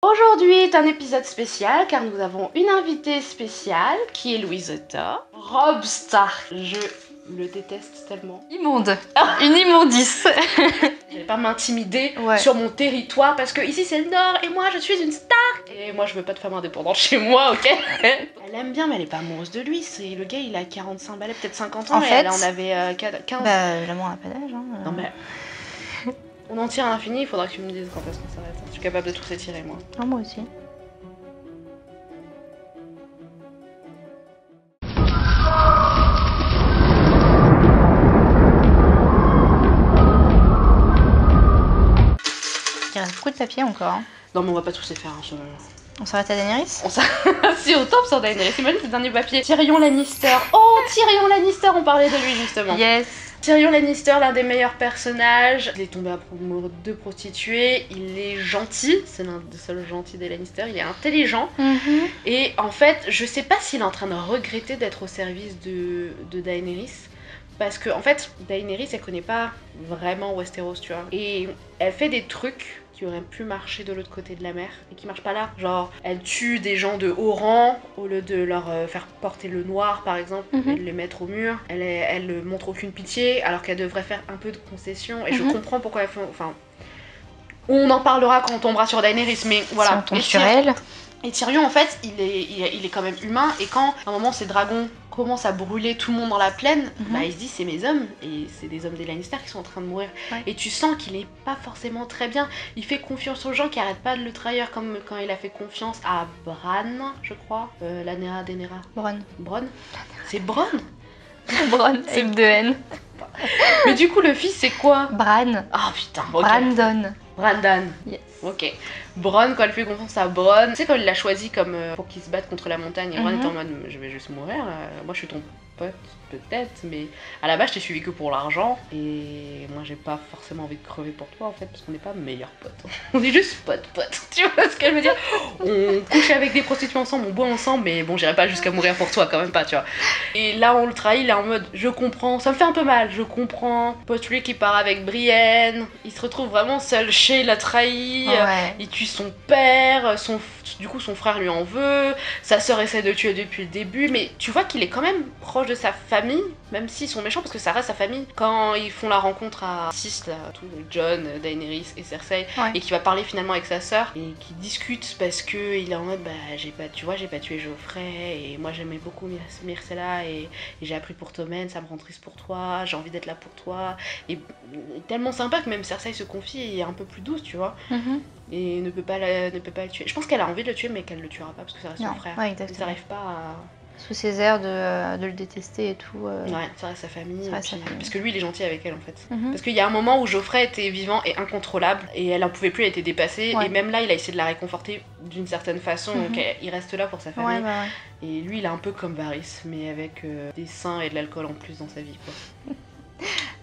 Aujourd'hui est un épisode spécial car nous avons une invitée spéciale qui est Louisetta. Robb Stark, je le déteste tellement. Immonde, une immondice. Je vais pas m'intimider sur mon territoire parce que ici c'est le Nord et moi je suis une Stark. Et moi je veux pas de femme indépendante chez moi, ok? Elle aime bien mais elle est pas amoureuse de lui. C'est le gars, il a 45 balais, peut-être 50 ans En et fait, elle en avait 15. Bah l'amour n'a pas d'âge. Hein. Non mais... On en tire à l'infini, il faudra que tu me dises quand est-ce qu'on s'arrête. Je suis capable de tous étirer moi. Ah, moi aussi. Il reste beaucoup de papier encore. Hein. Non mais on va pas tous les faire. Hein, On s'arrête à Daenerys? Si au top sur Daenerys, imagine le dernier papier. Tyrion Lannister. Oh, Tyrion Lannister, on parlait de lui justement. Yes. Tyrion Lannister, l'un des meilleurs personnages. Il est tombé amoureux de prostituées. Il est gentil, c'est l'un des seuls gentils des Lannister. Il est intelligent. Et en fait, je sais pas s'il est en train de regretter d'être au service de Daenerys. Parce que en fait, Daenerys, elle connaît pas vraiment Westeros, tu vois. Et elle fait des trucs qui auraient pu marcher de l'autre côté de la mer et qui marchent pas là. Genre, elle tue des gens de haut rang au lieu de leur faire porter le noir, par exemple, et de les mettre au mur. Elle montre aucune pitié alors qu'elle devrait faire un peu de concession. Et je comprends pourquoi elle fait... Enfin, on en parlera quand on tombera sur Daenerys, mais voilà. Si on tombe sur elle. Et Tyrion, en fait, il est quand même humain, et quand à un moment ces dragons commencent à brûler tout le monde dans la plaine, bah il se dit c'est mes hommes, et c'est des hommes des Lannister qui sont en train de mourir. Et tu sens qu'il est pas forcément très bien. Il fait confiance aux gens qui arrêtent pas de le trahir, comme quand il a fait confiance à Bran, je crois. Daenerys. Bronn. C'est Bronn. Bronn, c'est M2N. Mais du coup, le fils, c'est quoi? Bran. Ah putain, ok. Brandon. Yes. Ok. Bronn, quand elle fait confiance à Bronn, tu sais, quand il l'a choisi comme pour qu'il se batte contre la montagne, et Bronn était en mode je vais juste mourir, moi je suis ton pote, peut-être, mais à la base je t'ai suivi que pour l'argent, et moi j'ai pas forcément envie de crever pour toi en fait, parce qu'on n'est pas meilleurs potes. On est juste potes, tu vois ce que je veux dire? On couche avec des prostituées ensemble, on boit ensemble, mais bon, j'irai pas jusqu'à mourir pour toi quand même pas, tu vois. Et là on le trahit, il est en mode je comprends, ça me fait un peu mal, je comprends. Pote lui qui part avec Brienne, il se retrouve vraiment seul chez la trahi, il tue son père, du coup son frère lui en veut, sa sœur essaie de le tuer depuis le début, mais tu vois qu'il est quand même proche de sa famille, même s'ils sont méchants parce que ça reste sa famille. Quand ils font la rencontre à 6, là, Jon, Daenerys et Cersei, et qui va parler finalement avec sa sœur, et qui discute parce que il est en mode bah j'ai pas tué Geoffrey, et moi j'aimais beaucoup Myrcella, et j'ai appris pour Tommen, ça me rend triste pour toi, j'ai envie d'être là pour toi, et tellement sympa que même Cersei se confie et est un peu plus douce, tu vois. Et ne peut pas le tuer. Je pense qu'elle a envie de le tuer, mais qu'elle le tuera pas parce que ça reste son frère. Ils n'arrivent pas à... Sous ses airs de le détester et tout. Ouais, ça reste sa famille. Sa famille. Parce que lui, il est gentil avec elle en fait. Parce qu'il y a un moment où Geoffrey était vivant et incontrôlable, et elle en pouvait plus, elle était dépassée. Et même là, il a essayé de la réconforter d'une certaine façon, donc il reste là pour sa famille. Et lui, il est un peu comme Varys, mais avec des seins et de l'alcool en plus dans sa vie, quoi.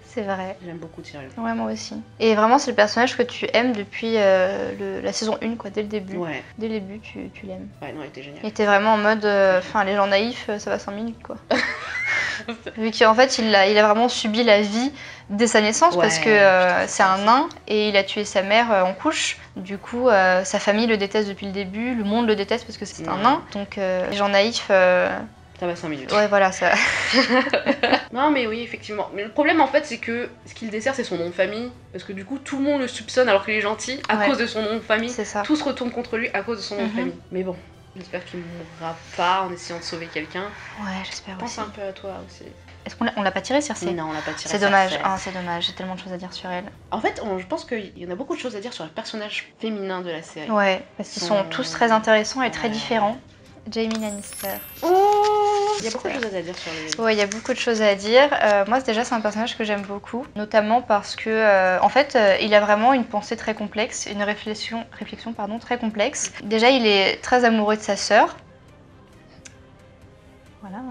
C'est vrai. J'aime beaucoup Tyrion. Ouais, moi aussi. Et vraiment, c'est le personnage que tu aimes depuis la saison 1, quoi, dès le début. Ouais. Dès le début, tu l'aimes. Ouais, non, il était génial. Il était vraiment en mode, les gens naïfs, ça va 5 minutes, quoi. Vu qu'en fait, il a vraiment subi la vie dès sa naissance, parce que c'est un nain, et il a tué sa mère en couche. Du coup, sa famille le déteste depuis le début, le monde le déteste parce que c'est un nain. Donc, les gens naïfs... Ça va 5 minutes. Ouais, voilà, ça. Non, mais oui, effectivement. Mais le problème, en fait, c'est que ce qu'il dessert, c'est son nom de famille. Parce que du coup, tout le monde le soupçonne alors qu'il est gentil à cause de son nom de famille. C'est ça. Tout se retourne contre lui à cause de son nom de famille. Mais bon, j'espère qu'il mourra pas en essayant de sauver quelqu'un. Ouais, j'espère aussi. Pense un peu à toi aussi. Est-ce qu'on l'a pas tiré, Cersei? Non, on l'a pas tiré. C'est dommage, c'est dommage, j'ai tellement de choses à dire sur elle. En fait, je pense qu'il y en a beaucoup de choses à dire sur les personnages féminins de la série. Ouais, parce qu'ils sont tous très intéressants et très différents. Jaime Lannister. Il y a beaucoup de choses à dire sur lui. Ouais, il y a beaucoup de choses à dire. Moi, déjà, c'est un personnage que j'aime beaucoup, notamment parce que, en fait, il a vraiment une pensée très complexe, une réflexion très complexe. Déjà, il est très amoureux de sa sœur. Voilà,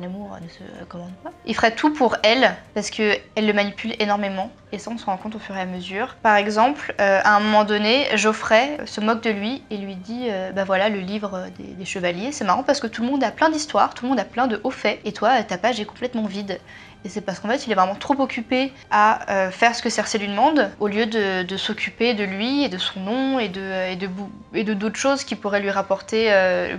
l'amour elle se commande pas. Il ferait tout pour elle, parce qu'elle le manipule énormément, et ça on se rend compte au fur et à mesure. Par exemple, à un moment donné, Geoffrey se moque de lui et lui dit bah voilà, le livre des chevaliers, c'est marrant parce que tout le monde a plein d'histoires, tout le monde a plein de hauts faits, et toi, ta page est complètement vide. Et c'est parce qu'en fait, il est vraiment trop occupé à faire ce que Cersei lui demande, au lieu de s'occuper de lui et de son nom et de d'autres choses qui pourraient lui rapporter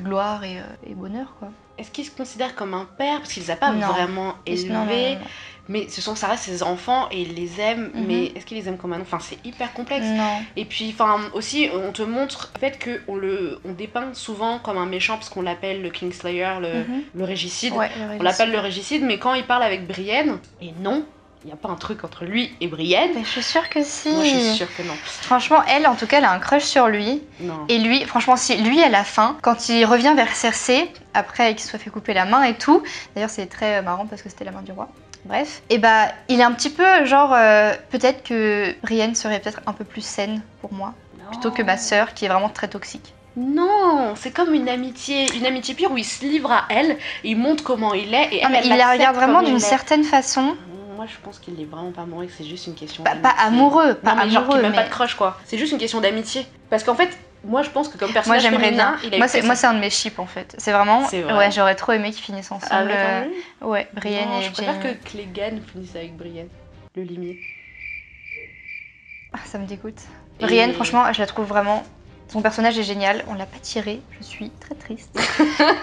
gloire et bonheur, quoi. Est-ce qu'il se considère comme un père? Parce qu'il les a pas Non. vraiment élevés. Non. Mais ça reste ses enfants et il les aime. Mais est-ce qu'il les aime comme un enfant? Enfin, c'est hyper complexe. Non. Et puis, aussi, on te montre le fait qu'on dépeint souvent comme un méchant parce qu'on l'appelle le Kingslayer, le régicide. Ouais, on l'appelle le régicide, mais quand il parle avec Brienne, et non, il n'y a pas un truc entre lui et Brienne. Mais je suis sûre que si. Moi, je suis sûre que non. Franchement, elle, en tout cas, elle a un crush sur lui. Non. Et lui, franchement, si lui, à la fin, quand il revient vers Cersei, après qu'il se soit fait couper la main et tout, d'ailleurs, c'est très marrant parce que c'était la main du roi. Bref, et bah, il est un petit peu genre, peut-être que Brienne serait peut-être un peu plus saine pour moi, plutôt que ma sœur qui est vraiment très toxique. Non, c'est comme une amitié pure où il se livre à elle, il montre comment il est et mais il la regarde vraiment d'une certaine façon. Moi je pense qu'il est vraiment pas amoureux, que c'est juste une question pas amoureux, pas non, mais genre amoureux, qu'il mais même pas de crush quoi. C'est juste une question d'amitié. Parce qu'en fait, moi je pense que comme personnage féminin, il a moi c'est un de mes chips en fait. C'est vraiment, ouais, j'aurais trop aimé qu'ils finissent ensemble. Ouais, Brienne et je préfère que Clegane finisse avec Brienne, le limier. Ah, ça me dégoûte. Brienne, franchement, je la trouve vraiment. Son personnage est génial, on l'a pas tiré, je suis très triste.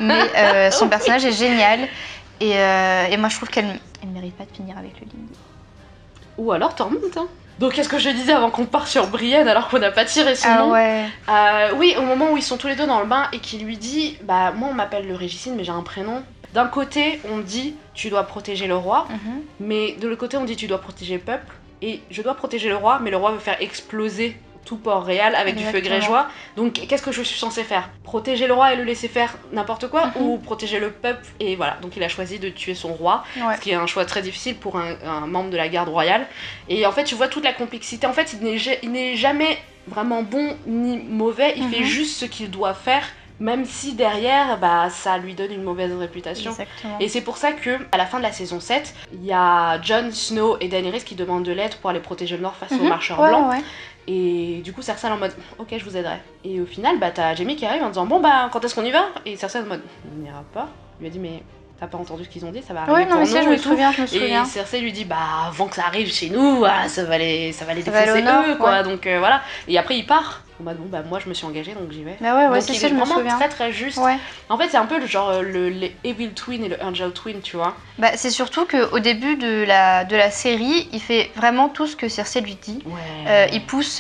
Mais son personnage est génial et moi je trouve qu'elle mérite pas de finir avec le limier. Ou alors Tormund, hein. Donc qu'est-ce que je disais avant qu'on parte sur Brienne alors qu'on n'a pas tiré son nom? Ouais. Oui, au moment où ils sont tous les deux dans le bain et qu'il lui dit bah moi on m'appelle le régicide mais j'ai un prénom. D'un côté on dit tu dois protéger le roi, mais de l'autre côté on dit tu dois protéger le peuple et je dois protéger le roi mais le roi veut faire exploser tout Port-Réal avec du feu grégeois. Donc qu'est-ce que je suis censée faire? Protéger le roi et le laisser faire n'importe quoi ou protéger le peuple? Et voilà, donc il a choisi de tuer son roi, ce qui est un choix très difficile pour un membre de la garde royale. Et en fait tu vois toute la complexité. En fait il n'est jamais vraiment bon ni mauvais, il fait juste ce qu'il doit faire. Même si derrière, bah, ça lui donne une mauvaise réputation. Exactement. Et c'est pour ça que à la fin de la saison 7, il y a Jon Snow et Daenerys qui demandent de l'aide pour aller protéger le Nord face aux marcheurs blancs. Ouais. Et du coup Cersei est en mode ok je vous aiderai. Et au final bah t'as Jaime qui arrive en disant bon bah quand est-ce qu'on y va? Et Cersei est en mode on n'ira pas. Il lui a dit mais t'as pas entendu ce qu'ils ont dit, ça va arriver pour nous je me souviens. Et Cersei lui dit bah avant que ça arrive chez nous, ça va les défoncer eux quoi. Donc voilà. Et après il part. Bon bah moi je me suis engagée donc j'y vais. Bah ouais, donc il est vraiment très très juste. Ouais. En fait c'est un peu le genre les Evil Twin et le Angel Twin tu vois. Bah c'est surtout qu'au début de la série il fait vraiment tout ce que Cersei lui dit. Ouais. Il pousse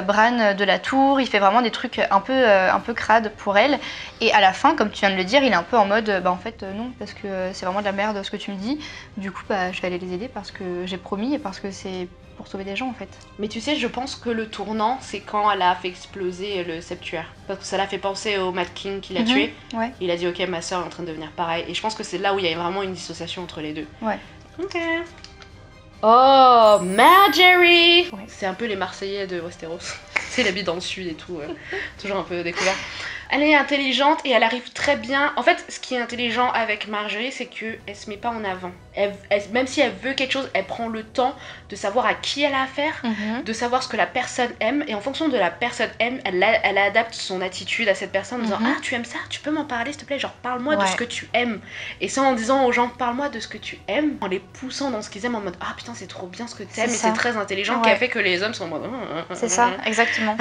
Bran de la tour, il fait vraiment des trucs un peu crades pour elle. Et à la fin comme tu viens de le dire il est un peu en mode bah en fait non parce que c'est vraiment de la merde ce que tu me dis. Du coup bah je vais aller les aider parce que j'ai promis et parce que c'est pour sauver des gens en fait. Mais tu sais, je pense que le tournant, c'est quand elle a fait exploser le septuaire. Parce que ça l'a fait penser au Mad King qui l'a tué. Ouais. Il a dit ok, ma soeur est en train de devenir pareil. Et je pense que c'est là où il y a vraiment une dissociation entre les deux. Ouais. Ok. Oh, Marjorie ouais. C'est un peu les Marseillais de Westeros. C'est l'habit dans le sud et tout. Toujours un peu découvert. Elle est intelligente et elle arrive très bien. En fait, ce qui est intelligent avec Marjorie, c'est qu'elle se met pas en avant. Même si elle veut quelque chose, elle prend le temps de savoir à qui elle a affaire, de savoir ce que la personne aime. Et en fonction de la personne aime, elle adapte son attitude à cette personne en disant ah, tu aimes ça? Tu peux m'en parler s'il te plaît? Genre, parle-moi de ce que tu aimes. Et ça en disant aux gens, parle-moi de ce que tu aimes, en les poussant dans ce qu'ils aiment en mode ah putain, c'est trop bien ce que tu aimes. Et c'est très intelligent qui a fait que les hommes sont en mode. C'est ça, exactement.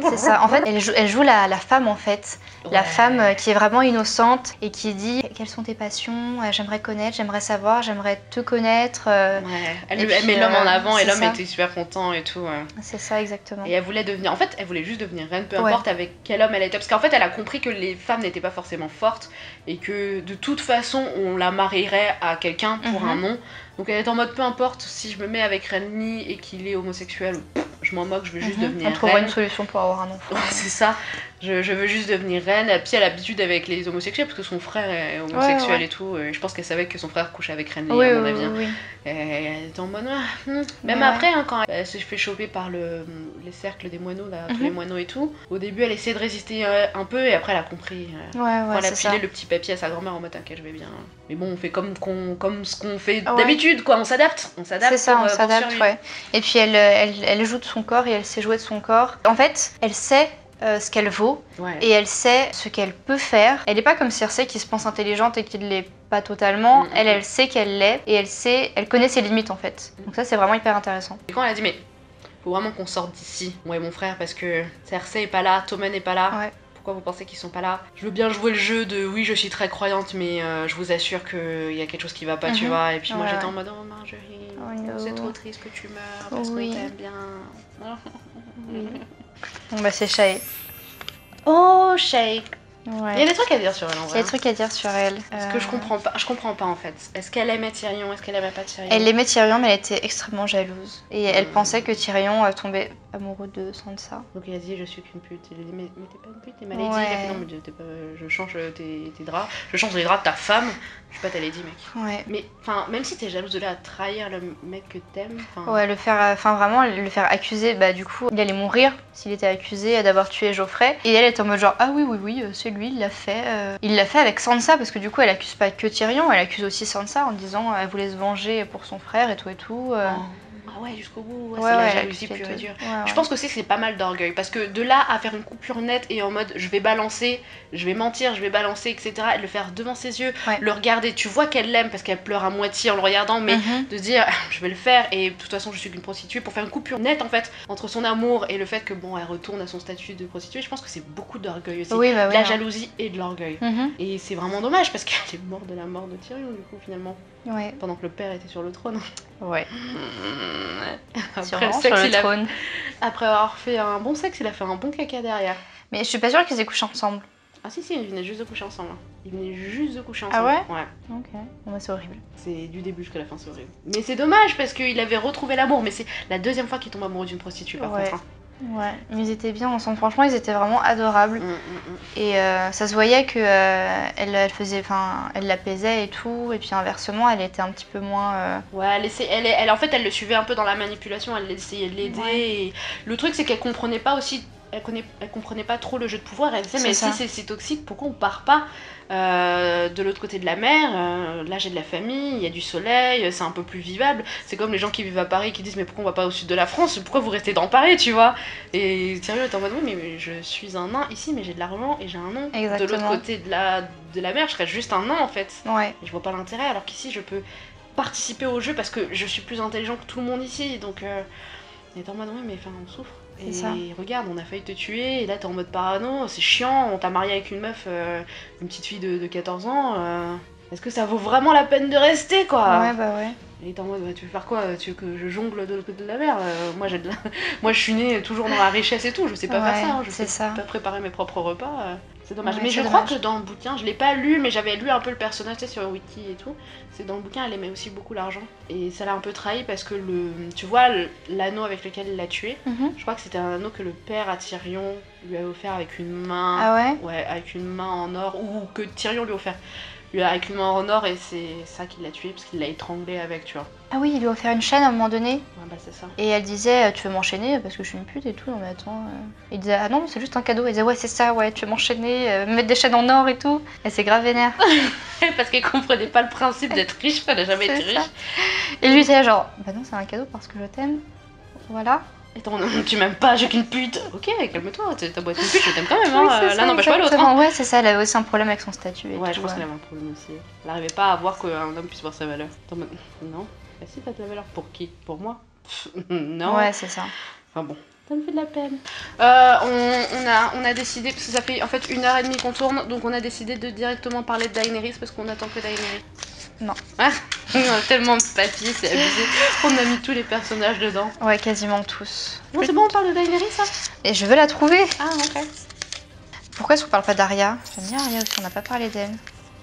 C'est ça. En fait, elle joue la femme en fait. La femme qui est vraiment innocente et qui dit quelles sont tes passions, j'aimerais connaître, j'aimerais savoir, j'aimerais te connaître. Elle met l'homme en avant et l'homme était super content et tout. C'est ça exactement. Et elle voulait devenir, en fait elle voulait juste devenir reine, peu importe avec quel homme elle était. Parce qu'en fait elle a compris que les femmes n'étaient pas forcément fortes et que de toute façon on la marierait à quelqu'un pour un nom. Donc elle est en mode peu importe si je me mets avec Renly et qu'il est homosexuel, je m'en moque, je veux juste devenir reine. On trouvera une solution pour avoir un enfant. Ouais, c'est ça. Je veux juste devenir reine. Puis elle a l'habitude avec les homosexuels parce que son frère est homosexuel et tout. Je pense qu'elle savait que son frère couchait avec Renly, à mon avis. Oui. Elle était en mode. Même après, hein, quand elle se fait choper par les cercles des moineaux, là, tous les moineaux et tout, au début elle essaie de résister un peu et après elle a compris. Quand elle a filé le petit papier à sa grand-mère en mode t'inquiète, je vais bien. Mais bon, on fait comme ce qu'on fait d'habitude, quoi. On s'adapte. C'est ça, on s'adapte, ouais. Et puis elle joue de son corps et elle sait jouer de son corps. En fait, elle sait ce qu'elle vaut et elle sait ce qu'elle peut faire. Elle n'est pas comme Cersei qui se pense intelligente et qui ne l'est pas totalement. Elle sait qu'elle l'est et elle connaît ses limites en fait. Donc ça c'est vraiment hyper intéressant. Et quand elle a dit mais faut vraiment qu'on sorte d'ici, moi et mon frère, parce que Cersei est pas là, Tommen n'est pas là. Pourquoi vous pensez qu'ils sont pas là? Je veux bien jouer le jeu de oui je suis très croyante mais je vous assure qu'il y a quelque chose qui va pas, tu vois. Et puis moi j'étais en mode oh Marjorie, c'est trop triste que tu meurs parce qu'on t'aime bien. Bon bah c'est Shae. Oh Shae. Ouais. Il y a des trucs à dire sur elle en vrai. Il y a des trucs à dire sur elle. Parce que je comprends pas en fait. Est-ce qu'elle aimait Tyrion? Est-ce qu'elle aimait pas Tyrion? Elle aimait Tyrion mais elle était extrêmement jalouse. Et elle pensait que Tyrion tombait amoureux de Sansa. Donc elle a dit je suis qu'une pute. Elle a dit mais t'es pas une pute, t'es Malédie. Elle a fait non mais je change tes draps. Je change les draps de ta femme. Je suis pas ta lady mec. Ouais. Mais enfin même si t'es jalouse de là à trahir le mec que t'aimes. Ouais vraiment le faire accuser, bah du coup il allait mourir s'il était accusé d'avoir tué Geoffrey. Et elle est en mode genre ah oui c'est lui il l'a fait. Il l'a fait avec Sansa parce que du coup elle accuse pas que Tyrion, elle accuse aussi Sansa en disant elle voulait se venger pour son frère et tout. Ah ouais, jusqu'au bout, c'est la jalousie pure et dure. Je pense que c'est pas mal d'orgueil parce que de là à faire une coupure nette et en mode je vais balancer, je vais mentir, je vais balancer, etc. et le faire devant ses yeux, le regarder, tu vois qu'elle l'aime parce qu'elle pleure à moitié en le regardant, mais de se dire je vais le faire et de toute façon je suis qu'une prostituée, pour faire une coupure nette en fait entre son amour et le fait que bon elle retourne à son statut de prostituée, je pense que c'est beaucoup d'orgueil aussi, de la jalousie et de l'orgueil. Et c'est vraiment dommage parce qu'elle est morte de la mort de Tyrion du coup finalement. Pendant que le père était sur le trône. Après, sur le trône. Après avoir fait un bon sexe, il a fait un bon caca derrière. Mais je suis pas sûre qu'ils aient couché ensemble. Ah si, ils venaient juste de coucher ensemble. Ils venaient juste de coucher Ah ensemble. ouais. Ok. Bon bah c'est horrible. C'est du début jusqu'à la fin, c'est horrible. Mais c'est dommage parce qu'il avait retrouvé l'amour. Mais c'est la deuxième fois qu'il tombe amoureux d'une prostituée par contre. Ouais, mais ils étaient bien ensemble. Franchement, ils étaient vraiment adorables. Et ça se voyait que elle l'apaisait et tout. Et puis inversement, elle était un petit peu moins. Ouais, en fait, elle le suivait un peu dans la manipulation. Elle essayait de l'aider. Et le truc, c'est qu'elle comprenait pas aussi. Elle comprenait pas trop le jeu de pouvoir. Elle disait mais si c'est toxique, pourquoi on part pas de l'autre côté de la mer? Là j'ai de la famille, il y a du soleil, c'est un peu plus vivable. C'est comme les gens qui vivent à Paris qui disent mais pourquoi on va pas au sud de la France? Pourquoi vous restez dans Paris, tu vois? Et Tyrion est en mode oui mais je suis un nain ici mais j'ai de l'argent et j'ai un nom. De l'autre côté de la mer je serais juste un nain en fait. Et je vois pas l'intérêt alors qu'ici je peux participer au jeu parce que je suis plus intelligent que tout le monde ici. Donc il est en mode oui mais enfin on souffre. Et regarde, on a failli te tuer, et là t'es en mode parano, c'est chiant, on t'a marié avec une meuf, une petite fille de 14 ans, est-ce que ça vaut vraiment la peine de rester quoi? Ouais, bah ouais. Et t'es en mode, tu veux faire quoi? Tu veux que je jongle de l'autre côté de la mer? Moi je suis née toujours dans la richesse et tout, je sais pas faire ça, je sais pas préparer mes propres repas. C'est dommage. Mais je crois que dans le bouquin, je l'ai pas lu, mais j'avais lu un peu le personnage, tu sais, sur Wiki et tout. C'est que dans le bouquin, elle aimait aussi beaucoup l'argent. Et ça l'a un peu trahi parce que tu vois, l'anneau avec lequel il l'a tué, je crois que c'était un anneau que le père à Tyrion lui a offert avec une main. Ah ouais? Ouais, avec une main en or, ou que Tyrion lui a offert. Avec une main en or, et c'est ça qui l'a tué parce qu'il l'a étranglé avec, tu vois. Ah oui, il lui a offert une chaîne à un moment donné. Ouais, bah c'est ça. Et elle disait, tu veux m'enchaîner parce que je suis une pute et tout. Non mais attends. Il disait, ah non, c'est juste un cadeau. Elle disait, ouais, c'est ça, ouais, tu veux m'enchaîner, me mettre des chaînes en or et tout. Et c'est grave vénère. Parce qu'elle comprenait pas le principe d'être riche, elle a jamais été riche. Et lui, il disait genre, bah non, c'est un cadeau parce que je t'aime. Voilà. Attends, tu m'aimes pas, j'ai qu'une pute. Ok, calme-toi, t'as beau être une pute, je t'aime quand même, hein. L'un n'empêche pas l'autre. Hein. Ouais, c'est ça, elle avait aussi un problème avec son statut. Et ouais, tout, je pense qu'elle avait un problème aussi. Elle n'arrivait pas à voir qu'un homme puisse voir sa valeur. Attends, non. Bah si, t'as de la valeur. Pour qui? Pour moi? Non. Ouais, c'est ça. Enfin bon, ça me fait de la peine. On a décidé, parce que ça fait en fait 1h30 qu'on tourne, donc on a décidé de directement parler de Daenerys parce qu'on attend que Daenerys. Non. Ah, on a tellement de papier, c'est abusé. On a mis tous les personnages dedans. Ouais, quasiment tous. Non, c'est bon, on parle de Daenerys, ça? Et je veux la trouver. Ah, ok. Pourquoi est-ce qu'on parle pas d'Arya? J'aime bien Arya aussi, on n'a pas parlé d'elle.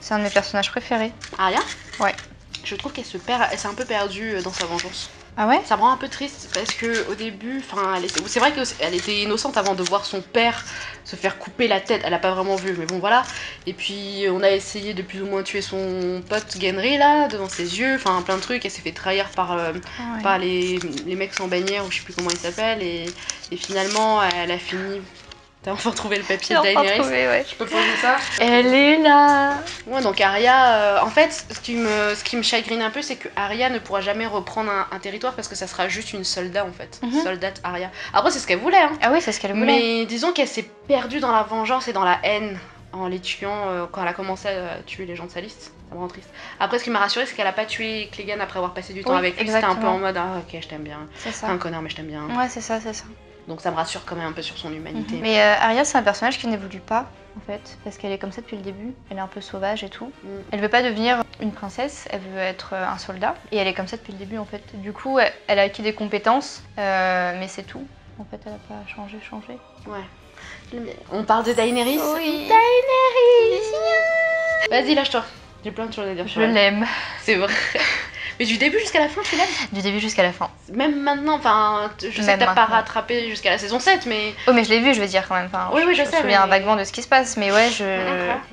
C'est un de mes personnages préférés. Arya? Ouais. Je trouve qu'elle s'est un peu perdue dans sa vengeance. Ah ouais? Ça me rend un peu triste parce que au début, enfin, c'est vrai qu'elle était innocente avant de voir son père se faire couper la tête. Elle a pas vraiment vu, mais bon voilà. Et puis on a essayé de plus ou moins tuer son pote Genry là devant ses yeux, enfin plein de trucs. Elle s'est fait trahir par les mecs sans bannière ou je sais plus comment ils s'appellent et finalement elle a fini. T'as enfin trouvé le papier de Daenerys. Ouais. Je peux poser ça. Elle est là. Ouais, donc Arya, en fait, ce qui me chagrine un peu, c'est que Arya ne pourra jamais reprendre un territoire parce que ça sera juste une soldat en fait. Soldate Arya. Après, c'est ce qu'elle voulait, hein. Ah oui, c'est ce qu'elle voulait. Mais disons qu'elle s'est perdue dans la vengeance et dans la haine en les tuant quand elle a commencé à tuer les gens de sa liste. Ça me rend triste. Après, ce qui m'a rassurée, c'est qu'elle a pas tué Clegane après avoir passé du temps avec lui. C'était un peu en mode, ah ok, je t'aime bien. C'est ça. T'es un connard, mais je t'aime bien. Ouais, c'est ça. Donc ça me rassure quand même un peu sur son humanité. Mais Arya, c'est un personnage qui n'évolue pas, en fait, parce qu'elle est comme ça depuis le début. Elle est un peu sauvage et tout. Elle veut pas devenir une princesse, elle veut être un soldat. Et elle est comme ça depuis le début, en fait. Du coup, elle a acquis des compétences, mais c'est tout. En fait, elle a pas changé. Ouais. On parle de Daenerys. Oui. Daenerys. Vas-y, lâche-toi. J'ai plein de choses à dire. Je l'aime. C'est vrai. Mais du début jusqu'à la fin, tu l'aimes? Du début jusqu'à la fin. Même maintenant, enfin, je sais que t'as pas rattrapé jusqu'à la saison 7, mais... Oh, mais je l'ai vu, je veux dire, quand même. Enfin, oui, je sais, je me souviens vaguement de ce qui se passe, mais ouais,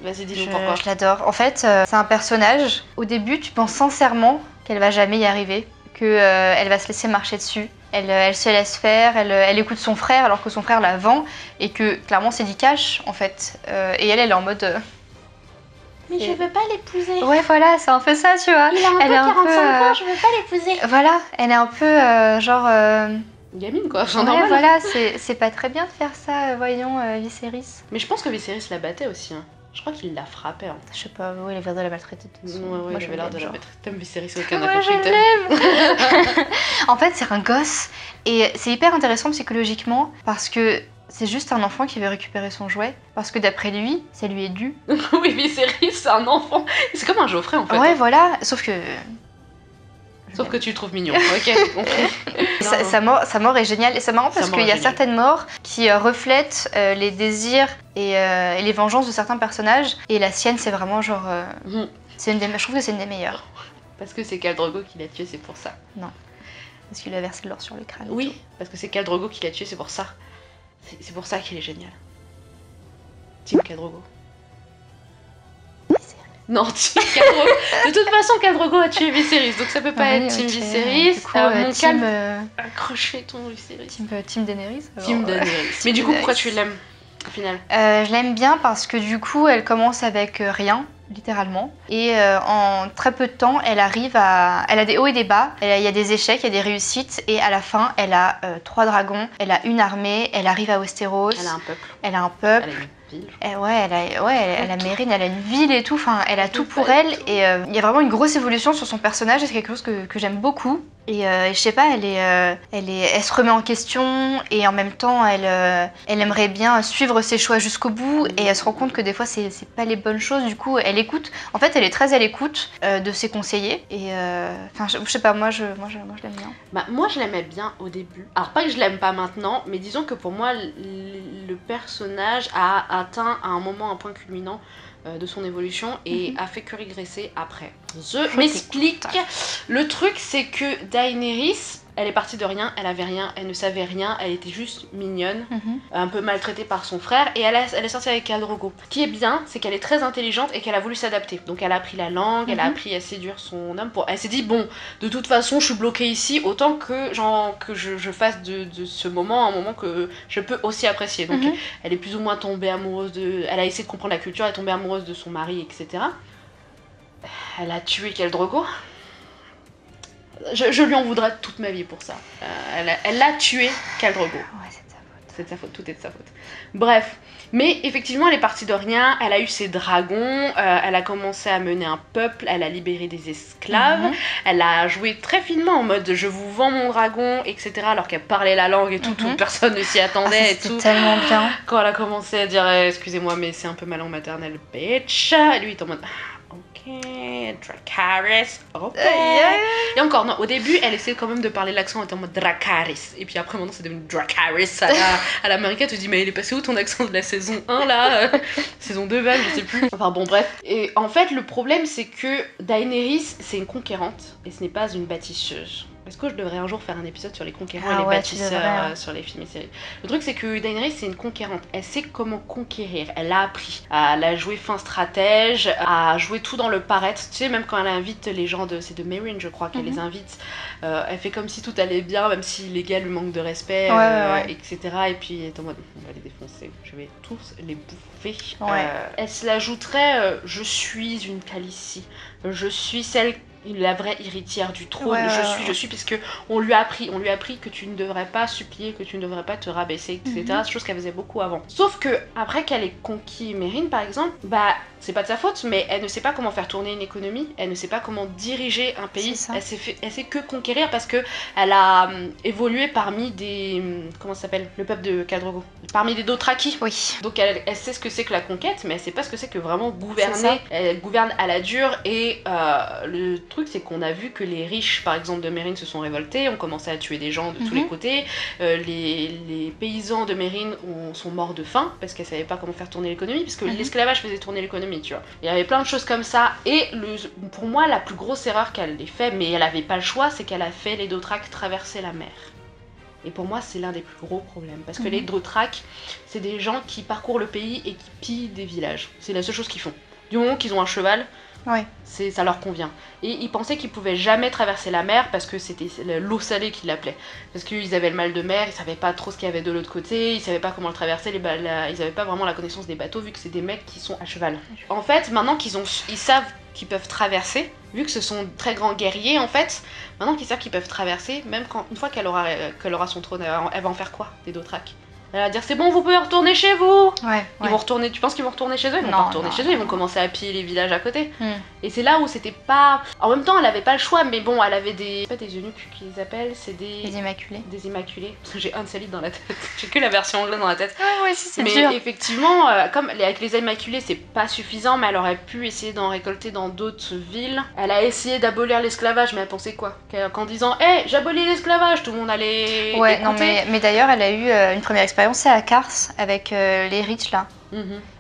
Vas-y, dis-nous pourquoi. Je l'adore. En fait, c'est un personnage, au début, tu penses sincèrement qu'elle va jamais y arriver, qu'elle va se laisser marcher dessus. Elle se laisse faire, elle écoute son frère alors que son frère la vend, et que, clairement, c'est du cash, en fait. Et elle est en mode... Mais je veux pas l'épouser. Ouais, voilà, c'est un peu ça, tu vois. Il a un elle peu 45 ans, peu, je veux pas l'épouser. Voilà, elle est un peu genre... Gamine, quoi, Ouais, voilà, c'est pas très bien de faire ça, voyons, Viserys. Mais je pense que Viserys la battait aussi, hein. Je crois qu'il l'a frappée, hein. Je sais pas, oui, il avait l'air de la maltraiter de toute façon. Ouais, Moi, j'avais l'air de la maltraiter. T'aimes Viserys, aucun Moi, je l'aime. En fait, c'est un gosse. Et c'est hyper intéressant psychologiquement, parce que... C'est juste un enfant qui veut récupérer son jouet, parce que d'après lui, ça lui est dû. Oui, Viserys, c'est un enfant. C'est comme un Geoffrey en fait. Ouais, voilà, sauf que... Sauf que tu le trouves mignon, ok, compris. Sa mort est géniale, et c'est marrant parce qu'il y a certaines morts qui reflètent les désirs et les vengeances de certains personnages, et la sienne, c'est vraiment genre... je trouve que c'est une des meilleures. Parce que c'est Khal Drogo qui l'a tué, c'est pour ça. Non, parce qu'il a versé de l'or sur le crâne. Oui, parce que c'est Khal Drogo qui l'a tué, c'est pour ça. C'est pour ça qu'il est génial. Team Khal Drogo. Non, Team Khal Drogo. De toute façon, Khal Drogo a tué Viserys, donc ça peut pas être Team Viserys. Du coup, mon calme, accroché ton Viserys. Team Daenerys. Team Daenerys. Mais du coup, pourquoi tu l'aimes au final? Je l'aime bien parce que du coup, elle commence avec rien. Littéralement. Et en très peu de temps, elle arrive à... Elle a des hauts et des bas, il y a des échecs, il y a des réussites, et à la fin, elle a 3 dragons, elle a une armée, elle arrive à Westeros. Elle a un peuple. Elle a un peuple. Elle a une ville. Elle a Mérine, elle a une ville et tout, enfin, elle a tout pour elle. Et il y a vraiment une grosse évolution sur son personnage, et c'est quelque chose que j'aime beaucoup. Et je sais pas, elle se remet en question, et en même temps, elle aimerait bien suivre ses choix jusqu'au bout, et elle se rend compte que des fois, c'est pas les bonnes choses, du coup, elle écoute. En fait, elle est très à l'écoute de ses conseillers, et enfin, je sais pas, moi je l'aime bien. Bah, moi, je l'aimais bien au début. Alors, pas que je l'aime pas maintenant, mais disons que pour moi, le personnage a atteint à un moment un point culminant de son évolution et a fait que régresser après. Je m'explique. Le truc, c'est que Daenerys, elle est partie de rien, elle avait rien, elle ne savait rien, elle était juste mignonne, un peu maltraitée par son frère, et elle est sortie avec Khal Drogo. Ce qui est bien, c'est qu'elle est très intelligente et qu'elle a voulu s'adapter. Donc elle a appris la langue, elle a appris à séduire son homme. Elle s'est dit, bon, de toute façon, je suis bloquée ici, autant que, je fasse de ce moment un moment que je peux aussi apprécier. Donc elle est plus ou moins tombée amoureuse de... Elle a essayé de comprendre la culture, elle est tombée amoureuse de son mari, etc. Elle a tué Khal Drogo. Je lui en voudrais toute ma vie pour ça. Elle a tué Khal Drogo. Ouais, c'est de sa faute. C'est de sa faute, tout est de sa faute. Bref, mais effectivement, elle est partie de rien, elle a eu ses dragons, elle a commencé à mener un peuple, elle a libéré des esclaves, elle a joué très finement en mode je vous vends mon dragon, etc. Alors qu'elle parlait la langue et tout, toute personne ne s'y attendait et tout. C'était tellement bien. Quand elle a commencé à dire excusez-moi, mais c'est un peu ma langue maternelle, bitch. Et lui, il est en mode ok, Dracarys, ok. Et encore, non, au début, elle essayait quand même de parler l'accent, elle était en mode Dracarys. Et puis après, maintenant, c'est devenu Dracarys à l'américaine. Tu te dis, mais il est passé où ton accent de la saison 1 là saison 2, même, je sais plus. Enfin bon, bref. Et en fait, le problème, c'est que Daenerys, c'est une conquérante et ce n'est pas une bâtisseuse. Est-ce que je devrais un jour faire un épisode sur les conquérants et les ouais, bâtisseurs sur les films et séries? Le truc, c'est que Daenerys, c'est une conquérante. Elle sait comment conquérir. Elle a appris. Elle a joué fin stratège, à jouer tout dans le paraître. Tu sais, même quand elle invite les gens c'est de Meereen, je crois, qu'elle les invite. Elle fait comme si tout allait bien, même si les gars lui manquent de respect, etc. Et puis, elle est en mode, on va les défoncer. Je vais tous les bouffer. Elle se l'ajouterait, je suis une Khaleesi. Je suis celle, la vraie héritière du trône, je suis, puisque on lui a appris que tu ne devrais pas supplier, que tu ne devrais pas te rabaisser, etc. Chose qu'elle faisait beaucoup avant. Sauf que, après qu'elle ait conquis Meereen, par exemple, bah, c'est pas de sa faute, mais elle ne sait pas comment faire tourner une économie, elle ne sait pas comment diriger un pays, elle sait que conquérir parce que elle a évolué parmi des, comment ça s'appelle, le peuple de Khal Drogo, parmi des Dothraki. Oui. Donc elle sait ce que c'est que la conquête, mais elle sait pas ce que c'est que vraiment gouverner. Elle gouverne à la dure et le truc, c'est qu'on a vu que les riches, par exemple de Meereen, se sont révoltés, ont commencé à tuer des gens de tous les côtés. Les paysans de Meereen sont morts de faim parce qu'elle savait pas comment faire tourner l'économie, parce que l'esclavage faisait tourner l'économie, tu vois. Il y avait plein de choses comme ça. Et pour moi, la plus grosse erreur qu'elle ait fait, mais elle avait pas le choix, c'est qu'elle a fait les Dothraki traverser la mer. Et pour moi, c'est l'un des plus gros problèmes. Parce que les Dothraki, c'est des gens qui parcourent le pays et qui pillent des villages. C'est la seule chose qu'ils font. Du moment qu'ils ont un cheval, ça leur convient. Et ils pensaient qu'ils pouvaient jamais traverser la mer parce que c'était l'eau salée qu'ils l'appelaient. Parce qu'ils avaient le mal de mer, ils savaient pas trop ce qu'il y avait de l'autre côté, ils savaient pas comment le traverser, ils avaient pas vraiment la connaissance des bateaux vu que c'est des mecs qui sont à cheval. En fait, maintenant ils savent qu'ils peuvent traverser, vu que ce sont très grands guerriers en fait, maintenant qu'ils savent qu'ils peuvent traverser, même une fois qu'elle aura son trône, elle va en faire quoi des Dothraki? Elle va dire c'est bon, vous pouvez retourner chez vous. Ils vont retourner. Tu penses qu'ils vont retourner chez eux? Ils vont pas retourner chez eux. Ils vont commencer à piller les villages à côté. Et c'est là où c'était pas. En même temps, elle avait pas le choix, mais bon, elle avait des. C'est pas des eunuques qu'ils appellent, c'est des. Des immaculés. Des immaculés. Parce que j'ai Unsullied dans la tête. J'ai que la version anglaise dans la tête. Oui, c'est mais dur. Effectivement, comme avec les immaculés, c'est pas suffisant, mais elle aurait pu essayer d'en récolter dans d'autres villes. Elle a essayé d'abolir l'esclavage, mais elle pensait quoi? Qu'en disant, hé, j'abolis l'esclavage, tout le monde allait. Ouais, non, mais d'ailleurs, elle a eu une première expérience, c'est à Kars avec les riches là.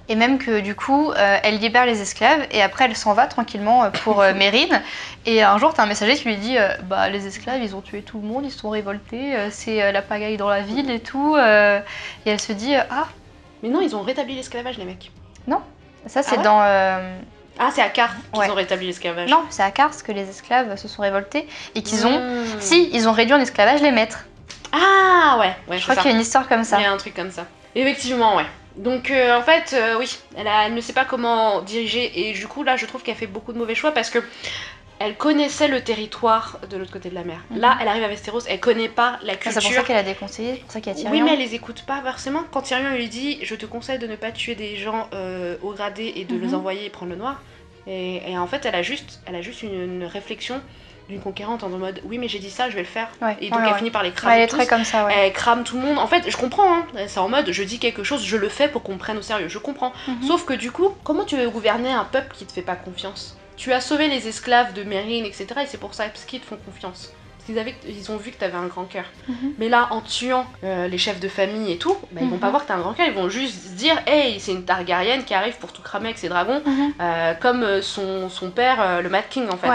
Et même que du coup, elle libère les esclaves et après elle s'en va tranquillement pour Meereen. Et un jour, t'as un messager qui lui dit bah les esclaves ils ont tué tout le monde, ils se sont révoltés, c'est la pagaille dans la ville et tout. Et elle se dit ah. Mais non, ils ont rétabli l'esclavage, les mecs. Non, ça c'est dans. Ah, c'est à Kars qu'ils ont rétabli l'esclavage. Non, c'est à Kars que les esclaves se sont révoltés et qu'ils ont. Si, ils ont réduit en esclavage les maîtres. Ah ouais, je crois qu'il y a une histoire comme ça. Il y a un truc comme ça. Effectivement, ouais. Donc en fait, oui, elle ne sait pas comment diriger et du coup là, je trouve qu'elle fait beaucoup de mauvais choix parce que elle connaissait le territoire de l'autre côté de la mer. Là, elle arrive à Westeros, elle connaît pas la culture. C'est pour ça qu'elle a déconseillé, c'est pour ça qu'il y a Tyrion. Oui, mais elle les écoute pas forcément. Quand Tyrion lui dit, je te conseille de ne pas tuer des gens au gradé et de les envoyer et prendre le noir. Et en fait, elle a juste une réflexion d'une conquérante en mode oui mais j'ai dit ça, je vais le faire. Et donc elle finit par les cramer elle est tous. très comme ça, Elle crame tout le monde. En fait je comprends, hein. C'est en mode je dis quelque chose, je le fais pour qu'on me prenne au sérieux, je comprends. Sauf que du coup, comment tu veux gouverner un peuple qui te fait pas confiance? Tu as sauvé les esclaves de Meereen, etc. Et c'est pour ça, parce qu'ils te font confiance. Ils ont vu que t'avais un grand cœur. Mais là, en tuant les chefs de famille et tout, bah, ils vont pas voir que t'as un grand cœur, ils vont juste se dire hey, c'est une Targaryen qui arrive pour tout cramer avec ses dragons, comme son père, le Mad King en fait.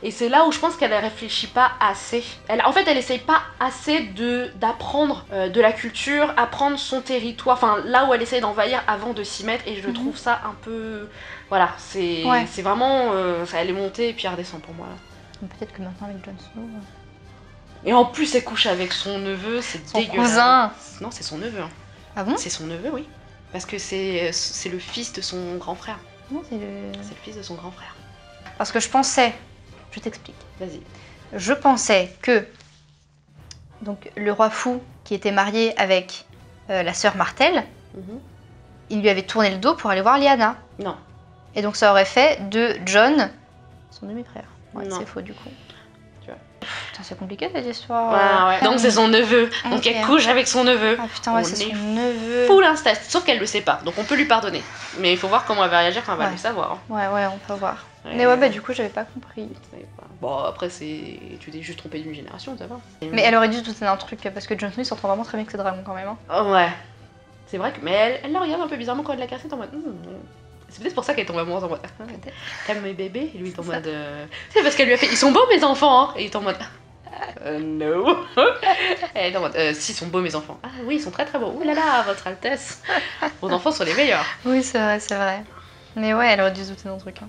Et c'est là où je pense qu'elle réfléchit pas assez. En fait, elle essaye pas assez d'apprendre de la culture, apprendre son territoire, enfin là où elle essaye d'envahir avant de s'y mettre, et je trouve ça un peu. Voilà, c'est vraiment. Elle est montée et puis elle redescend pour moi là. Peut-être que maintenant avec Jon Snow. Et en plus, elle couche avec son neveu, c'est dégueulasse. Son cousin. Non, c'est son neveu. Ah bon? C'est son neveu, oui. Parce que c'est le fils de son grand frère. Non, c'est le fils de son grand frère. Parce que je pensais, je t'explique. Vas-y. Je pensais que donc le roi fou qui était marié avec la sœur Martell, il lui avait tourné le dos pour aller voir Lyanna. Non. Et donc ça aurait fait de Jon son demi-frère. Ouais, c'est faux du coup. Putain, c'est compliqué cette histoire. Ouais. Donc c'est son neveu. Donc elle couche avec son neveu. Ah putain, ouais, c'est son neveu. Full inceste. Sauf qu'elle le sait pas. Donc on peut lui pardonner. Mais il faut voir comment elle va réagir quand elle va le savoir. Ouais, on peut voir. Mais ouais, bah du coup, j'avais pas compris. Bon, après, tu t'es juste trompé d'une génération, ça va. Mais elle aurait dû se douter d'un truc parce que Jon Snow il s'entend vraiment très bien avec ses dragons quand même. Oh, ouais. C'est vrai que. Mais elle la regarde un peu bizarrement quand elle la cassette en mode. C'est peut-être pour ça qu'elle tombe amoureuse en mode. T'aimes mes bébés? Et lui il est en mode. C'est parce qu'elle lui a fait. Ils sont beaux mes enfants, hein. Et il est en mode. No. Et non, si, ils sont beaux mes enfants. Ah oui, ils sont très très beaux. Ouh là là, votre Altesse. Vos enfants sont les meilleurs. Oui, c'est vrai, c'est vrai. Mais ouais, elle aurait dû se douter d'un truc. Hein.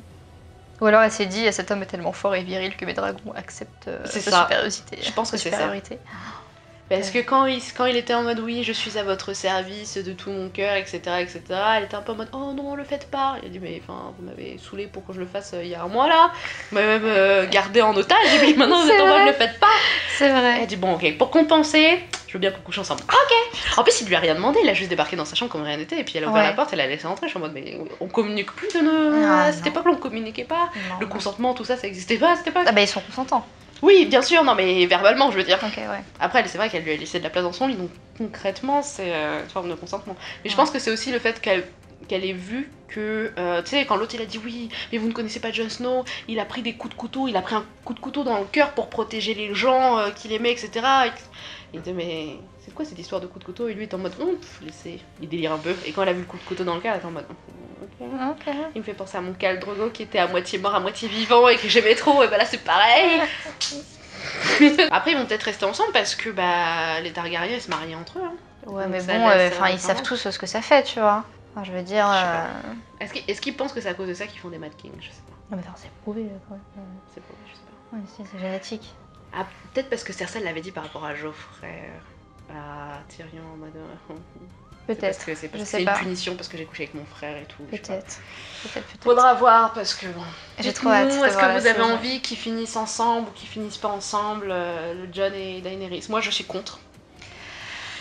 Ou alors elle s'est dit, cet homme est tellement fort et viril que mes dragons acceptent sa supériorité. Je pense que c'est ça. Parce Ouais. que quand il était en mode oui, je suis à votre service de tout mon cœur, etc., etc., elle était un peu en mode oh non, le faites pas. Il a dit mais enfin, vous m'avez saoulé pour que je le fasse il y a un mois là. Vous m'avez même gardé en otage et puis maintenant vous êtes en mode le faites pas. C'est vrai. Elle dit bon ok, pour compenser, je veux bien qu'on couche ensemble. Ah, ok. En plus il lui a rien demandé, il a juste débarqué dans sa chambre comme rien n'était et puis elle a ouvert la porte, elle a laissé entrer. Je suis en mode mais on communique plus de nos... à cette époque-là on communiquait pas. Non, Le consentement, tout ça, ça existait pas à cette époque. Ah bah ils sont consentants. Oui, bien sûr, non mais verbalement je veux dire. Ok, ouais. Après, c'est vrai qu'elle lui a laissé de la place dans son lit, donc concrètement, c'est une forme de consentement. Mais je Ouais. pense que c'est aussi le fait qu'elle ait vu que, tu sais, quand l'autre il a dit oui, mais vous ne connaissez pas Jon Snow, il a pris des coups de couteau, il a pris un coup de couteau dans le cœur pour protéger les gens qu'il aimait, etc. Il dit mais c'est quoi cette histoire de coup de couteau? Et lui est en mode laissez, il délire un peu. Et quand elle a vu le coup de couteau dans le cœur, elle est en mode Ok. il me fait penser à mon Khal Drogo qui était à moitié mort, à moitié vivant et que j'aimais trop, et bah là c'est pareil. Après ils vont peut-être rester ensemble parce que bah les Targaryens ils se marient entre eux. Hein. Ouais, Donc mais ça bon, laisse, ils savent mal. tous ce que ça fait, tu vois. Enfin, je veux dire. Je sais Est-ce qu'ils pensent que c'est à cause de ça qu'ils font des Mad Kings? Je sais pas. Non, mais enfin, c'est prouvé quand même. C'est pas, je sais pas. Ouais, si, c'est génétique. Ah, peut-être parce que Cersei l'avait dit par rapport à Geoffrey, à Tyrion en mode. Peut-être. C'est parce Je que sais c'est pas. une punition parce que j'ai couché avec mon frère et tout. je sais pas. Peut-être. Faudra voir parce que bon. J'ai trop hâte. Est-ce que vous avez envie qu'ils finissent ensemble ou qu'ils finissent pas ensemble, le Jon et Daenerys? Moi je suis contre.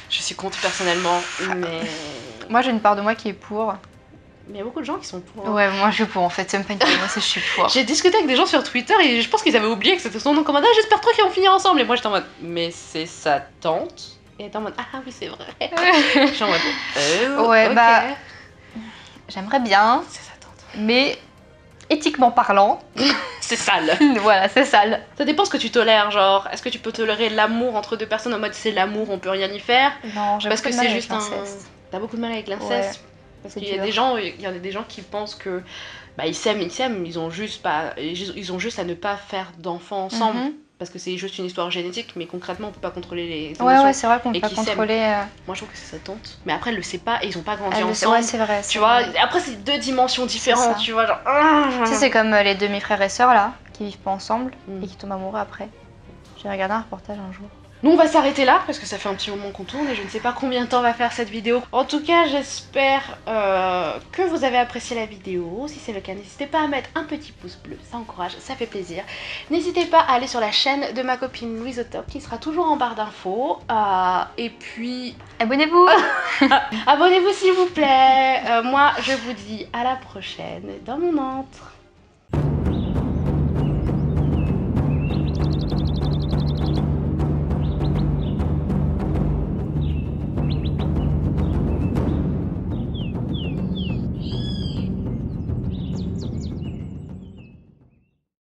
Je suis contre personnellement, mais. Moi, j'ai une part de moi qui est pour. Mais il y a beaucoup de gens qui sont pour. Ouais, moi, je suis pour en fait. C'est même pas une part de moi, c'est je suis pour. J'ai discuté avec des gens sur Twitter et je pense qu'ils avaient oublié que c'était son nom commandant. J'espère trop qu'ils vont finir ensemble. Et moi j'étais en mode, mais c'est sa tante. Et elle était en mode, ah oui, c'est vrai. Je suis en mode, Ouais, ok. bah. J'aimerais bien, C'est sa tante. mais éthiquement parlant, C'est sale. voilà, c'est sale. Ça dépend ce que tu tolères, genre. Est-ce que tu peux tolérer l'amour entre deux personnes en mode c'est l'amour, on peut rien y faire? Non, j'ai Parce beaucoup que de mal c'est avec juste un. l'inceste. T'as beaucoup de mal avec l'inceste. Ouais, Parce c'est qu'il y a dur. il y en a des gens qui pensent que bah ils s'aiment, ils ont juste pas, ils ont juste à ne pas faire d'enfants ensemble Mhm. parce que c'est juste une histoire génétique, mais concrètement on peut pas contrôler les émotions. Ouais, c'est vrai qu'on et peut pas qui s'aiment. contrôler. Moi je trouve que c'est sa tante, mais après elle le sait pas et ils ont pas grandi Elle le sait- ensemble. Ouais, c'est vrai. Tu vois, vrai. après c'est deux dimensions différentes, ça. tu vois, genre. Tu sais, c'est comme les demi-frères et sœurs là, qui vivent pas ensemble Mm. et qui tombent amoureux après. J'ai regardé un reportage un jour. Nous on va s'arrêter là parce que ça fait un petit moment qu'on tourne et je ne sais pas combien de temps va faire cette vidéo. En tout cas j'espère que vous avez apprécié la vidéo. Si c'est le cas n'hésitez pas à mettre un petit pouce bleu, ça encourage, ça fait plaisir. N'hésitez pas à aller sur la chaîne de ma copine Louise au top qui sera toujours en barre d'infos. Et puis Abonnez-vous. abonnez-vous s'il vous plaît. Moi je vous dis à la prochaine dans mon antre.